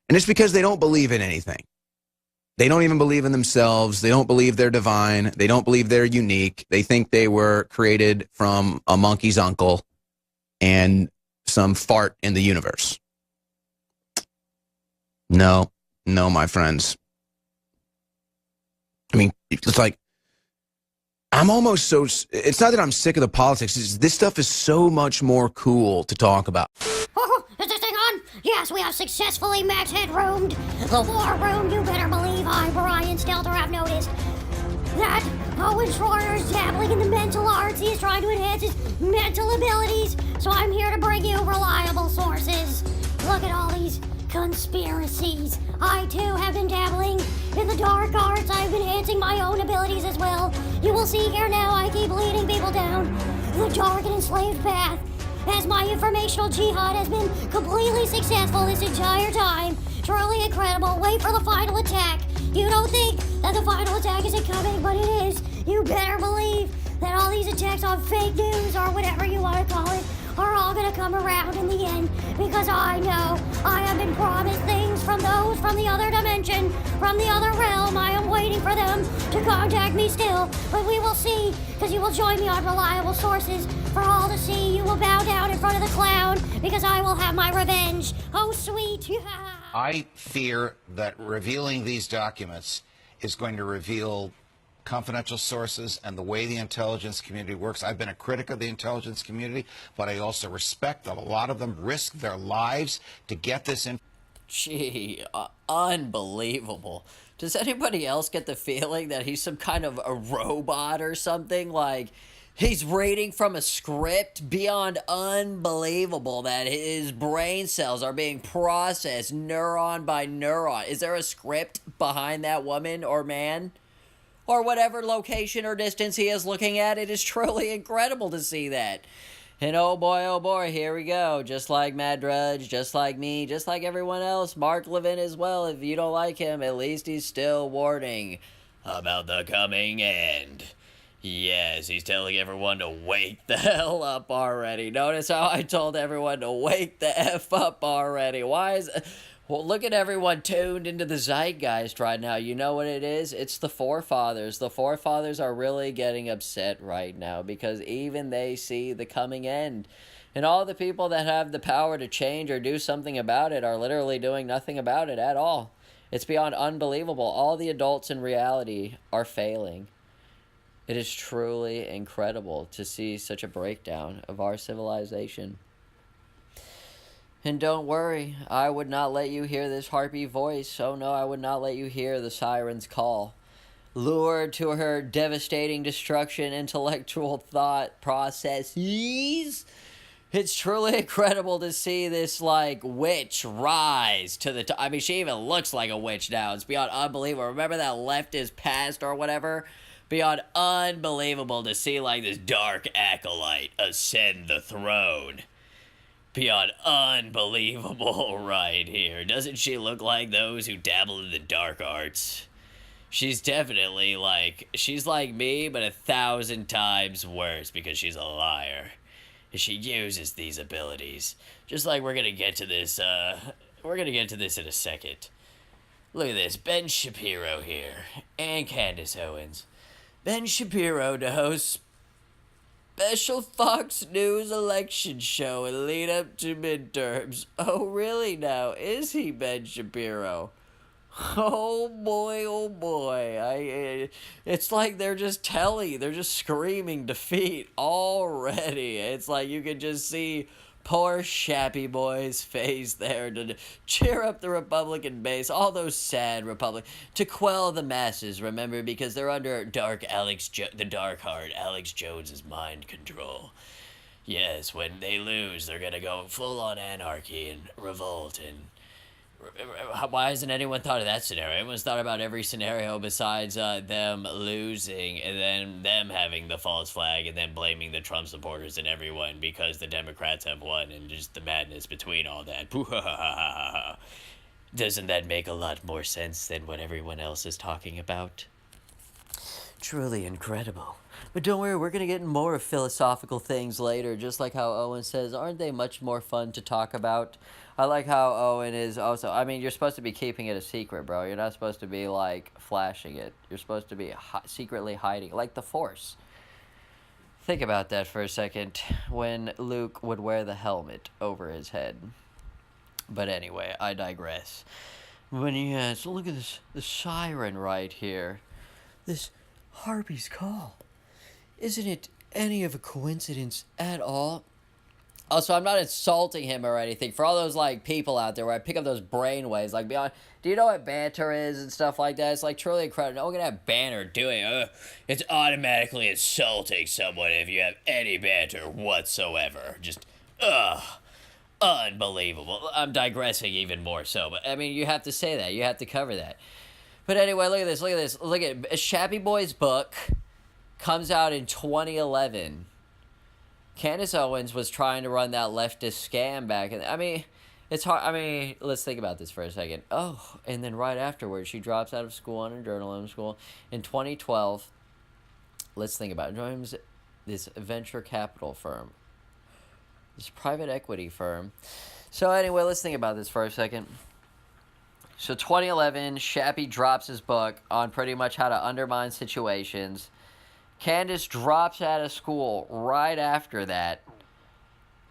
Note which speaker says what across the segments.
Speaker 1: And it's because they don't believe in anything. They don't even believe in themselves. They don't believe they're divine. They don't believe they're unique. They think they were created from a monkey's uncle and some fart in the universe. No, my friends. I mean, it's like, I'm almost so, it's not that I'm sick of the politics. This stuff is so much more cool to talk about.
Speaker 2: Oh, is this thing on? Yes, we have successfully MaxHeadroomed the war room. You better believe I, Brian Stelter, have noticed that Owen Schroyer is dabbling in the mental arts. He is trying to enhance his mental abilities. So I'm here to bring you reliable sources. Look at all these conspiracies. I too have been dabbling in the dark arts. I've been enhancing my own abilities as well. You will see here now I keep leading people down the dark and enslaved path, as my informational jihad has been completely successful this entire time. Truly incredible. Wait for the final attack. You don't think that the final attack isn't coming, but it is. You better believe that all these attacks on fake news, or whatever you want to call it, are all gonna come around in the end, because I know I have been promised things from those from the other dimension, from the other realm. I am waiting for them to contact me still, but we will see, because you will join me on reliable sources for all to see. You will bow down in front of the clown, because I will have my revenge. Oh, sweet.
Speaker 3: I fear that revealing these documents is going to reveal confidential sources and the way the intelligence community works. I've been a critic of the intelligence community, but I also respect that a lot of them risk their lives to get this in.
Speaker 4: Gee, unbelievable. Does anybody else get the feeling that he's some kind of a robot or something? Like, he's reading from a script? Beyond unbelievable that his brain cells are being processed neuron by neuron. Is there a script behind that woman or man? Or whatever location or distance he is looking at. It is truly incredible to see that. And oh boy, here we go. Just like Mad Drudge, just like me, just like everyone else. Mark Levin as well. If you don't like him, at least he's still warning about the coming end. Yes, he's telling everyone to wake the hell up already. Notice how I told everyone to wake the F up already. Why is... Well, look at everyone tuned into the zeitgeist right now. You know what it is? It's the forefathers. The forefathers are really getting upset right now because even they see the coming end. And all the people that have the power to change or do something about it are literally doing nothing about it at all. It's beyond unbelievable. All the adults in reality are failing. It is truly incredible to see such a breakdown of our civilization. And don't worry, I would not let you hear this harpy voice. Oh no, I would not let you hear the siren's call. Lured to her devastating destruction, intellectual thought processes. It's truly incredible to see this, like, witch rise to the top. I mean, she even looks like a witch now. It's beyond unbelievable. Remember that leftist past or whatever? Beyond unbelievable to see, like, this dark acolyte ascend the throne. Beyond unbelievable right here. Doesn't she look like those who dabble in the dark arts? She's definitely she's like me, but 1,000 times worse because she's a liar. She uses these abilities. Just like we're gonna get to this, in a second. Look at this, Ben Shapiro here, and Candace Owens. Ben Shapiro to host special Fox News election show and lead up to midterms. Oh, really now? Is he Ben Shapiro? Oh boy. It's like they're just screaming defeat already. It's like you can just see poor Shappy Boy's face there to cheer up the Republican base, all those sad Republicans, to quell the masses, remember, because they're under the dark heart, Alex Jones's mind control. Yes, when they lose, they're gonna go full on anarchy and revolt. And why hasn't anyone thought of that scenario? Everyone's thought about every scenario besides them losing and then them having the false flag and then blaming the Trump supporters and everyone because the Democrats have won and just the madness between all that. Doesn't that make a lot more sense than what everyone else is talking about? Truly incredible. But don't worry, we're going to get more philosophical things later, just like how Owen says, aren't they much more fun to talk about? I like how Owen is also, I mean, you're supposed to be keeping it a secret, bro. You're not supposed to be, like, flashing it. You're supposed to be secretly hiding, like the Force. Think about that for a second, when Luke would wear the helmet over his head. But anyway, I digress. So look at the siren right here. This Harpy's call. Isn't it any of a coincidence at all? Also, I'm not insulting him or anything. For all those, like, people out there where I pick up those brainwaves, like, beyond, do you know what banter is and stuff like that? It's, like, truly incredible. No one can have banter doing it's automatically insulting someone if you have any banter whatsoever. Just, unbelievable. I'm digressing even more so, but, I mean, you have to say that. You have to cover that. But anyway, look at this. Look at Shabby Boy's book comes out in 2011. Candace Owens was trying to run that leftist scam back. I mean, it's hard. I mean, let's think about this for a second. Oh, and then right afterwards, she drops out of school on her journalism school. In 2012, let's think about it. Joins this venture capital firm, this private equity firm. So anyway, let's think about this for a second. So 2011, Shabby drops his book on pretty much how to undermine situations. Candace drops out of school right after that,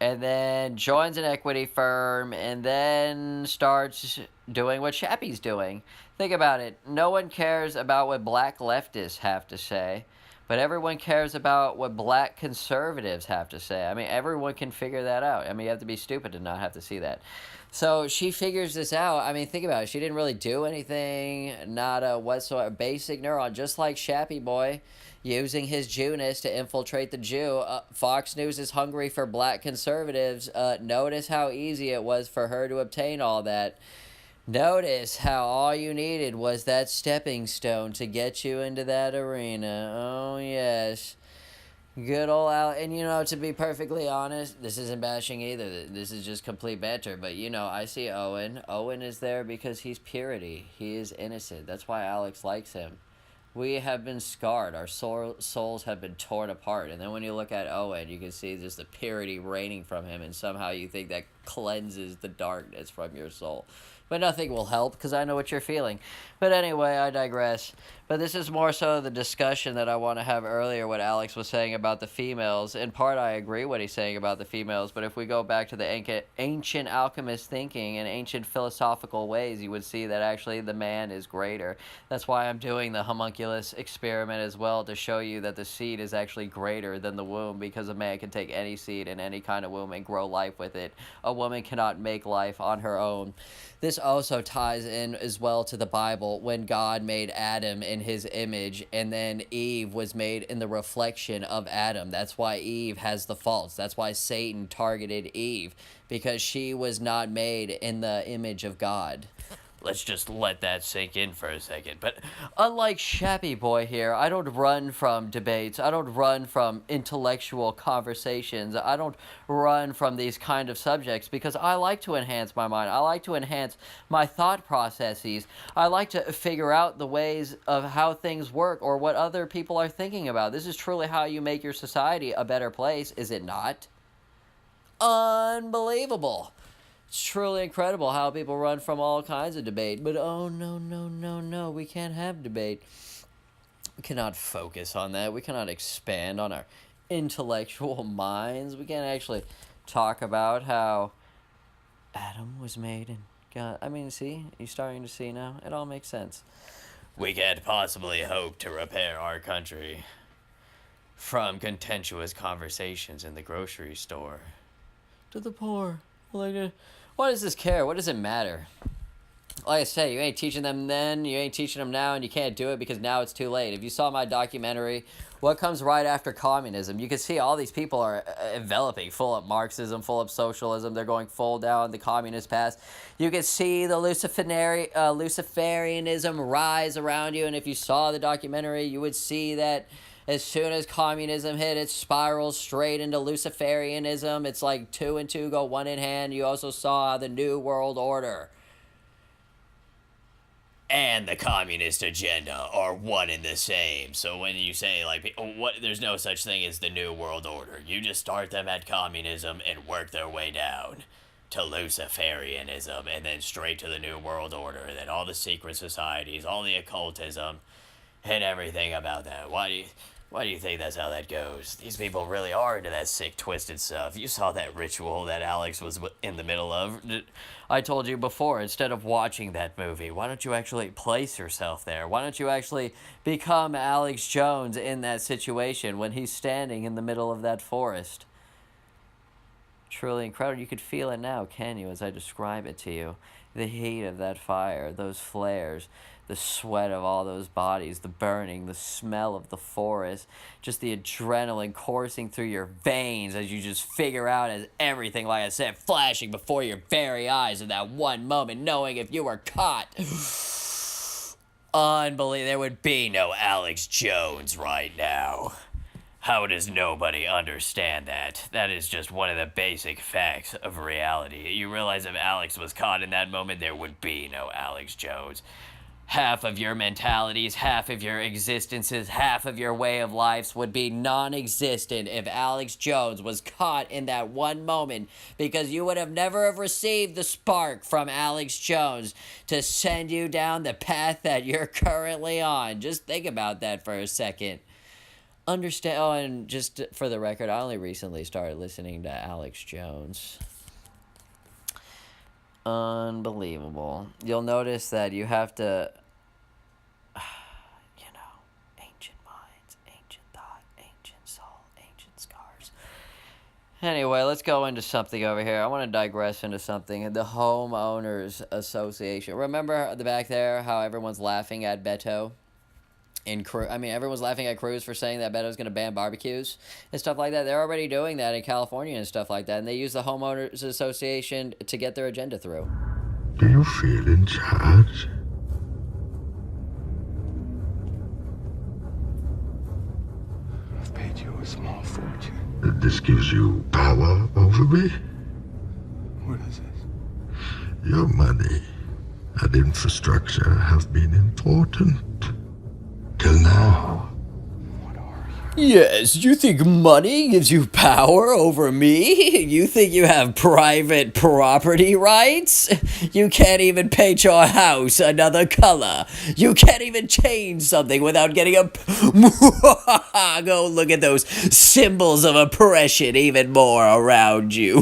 Speaker 4: and then joins an equity firm, and then starts doing what Shabby's doing. Think about it. No one cares about what black leftists have to say, but everyone cares about what black conservatives have to say. I mean, everyone can figure that out. I mean, you have to be stupid to not have to see that. So she figures this out. I mean, think about it. She didn't really do anything, not a whatsoever. Basic neuron, just like Shabby Boy, using his Jewness to infiltrate the Jew. Fox News is hungry for black conservatives. Notice how easy it was for her to obtain all that. Notice how all you needed was that stepping stone to get you into that arena. Oh, yes. Good old Al. And, you know, to be perfectly honest, this isn't bashing either. This is just complete banter. But, you know, I see Owen. Owen is there because he's purity. He is innocent. That's why Alex likes him. We have been scarred. Our souls have been torn apart. And then when you look at Owen, you can see just the purity raining from him. And somehow you think that cleanses the darkness from your soul. But nothing will help, because I know what you're feeling. But anyway, I digress. But this is more so the discussion that I want to have earlier, what Alex was saying about the females. In part, I agree what he's saying about the females, but if we go back to the ancient alchemist thinking and ancient philosophical ways, you would see that actually the man is greater. That's why I'm doing the homunculus experiment as well, to show you that the seed is actually greater than the womb, because a man can take any seed in any kind of womb and grow life with it. A woman cannot make life on her own. This also ties in as well to the Bible, when God made Adam in his image, and then Eve was made in the reflection of Adam. That's why Eve has the faults. That's why Satan targeted Eve, because she was not made in the image of God. Let's just let that sink in for a second. But unlike Shabby Boy here, I don't run from debates. I don't run from intellectual conversations. I don't run from these kind of subjects, because I like to enhance my mind. I like to enhance my thought processes. I like to figure out the ways of how things work, or what other people are thinking about. This is truly how you make your society a better place, is it not? Unbelievable. It's truly incredible how people run from all kinds of debate. But oh, no, we can't have debate. We cannot focus on that. We cannot expand on our intellectual minds. We can't actually talk about how Adam was made in God. I mean, see? You're starting to see now? It all makes sense. We can't possibly hope to repair our country from contentious conversations in the grocery store. To the poor. What does this care? What does it matter? Like I say, you ain't teaching them then, you ain't teaching them now, and you can't do it because now it's too late. If you saw my documentary, what comes right after communism, you can see all these people are enveloping, full of Marxism, full of socialism. They're going full down the communist path. You can see the Luciferianism rise around you, and if you saw the documentary, you would see that as soon as communism hit, it spirals straight into Luciferianism. It's like 2 and 2 go 1 in hand. You also saw the New World Order and the communist agenda are one and the same. So when you say, like, there's no such thing as the New World Order. You just start them at communism and work their way down to Luciferianism and then straight to the New World Order. And then all the secret societies, all the occultism, and everything about that. Why do you think that's how that goes? These people really are into that sick, twisted stuff. You saw that ritual that Alex was in the middle of. I told you before, instead of watching that movie, why don't you actually place yourself there? Why don't you actually become Alex Jones in that situation when he's standing in the middle of that forest? Truly incredible. You could feel it now, can you, as I describe it to you? The heat of that fire, those flares, the sweat of all those bodies, the burning, the smell of the forest, just the adrenaline coursing through your veins as you just figure out as everything, like I said, flashing before your very eyes in that one moment, knowing if you were caught. Unbelievable. There would be no Alex Jones right now. How does nobody understand that? That is just one of the basic facts of reality. You realize if Alex was caught in that moment, there would be no Alex Jones. Half of your mentalities, half of your existences, half of your way of lives would be non-existent if Alex Jones was caught in that one moment, because you would have never have received the spark from Alex Jones to send you down the path that you're currently on. Just think about that for a second. Understand. Oh, and just for the record, I only recently started listening to Alex Jones. Unbelievable. You'll notice that you have to, ancient minds, ancient thought, ancient soul, ancient scars. Anyway, let's go into something over here. I want to digress into something. The Homeowners Association. Remember the back there how everyone's laughing at Beto? Everyone's laughing at Cruz for saying that Beto's going to ban barbecues and stuff like that. They're already doing that in California and stuff like that, and they use the Homeowners Association to get their agenda through.
Speaker 5: Do you feel in charge?
Speaker 6: I've paid you a small fortune.
Speaker 5: This gives you power over me?
Speaker 6: What is this?
Speaker 5: Your money and infrastructure have been important. Till now.
Speaker 6: What are
Speaker 4: Yes, you think money gives you power over me? You think you have private property rights? You can't even paint your house another color. You can't even change something without getting a... Go look at those symbols of oppression even more around you.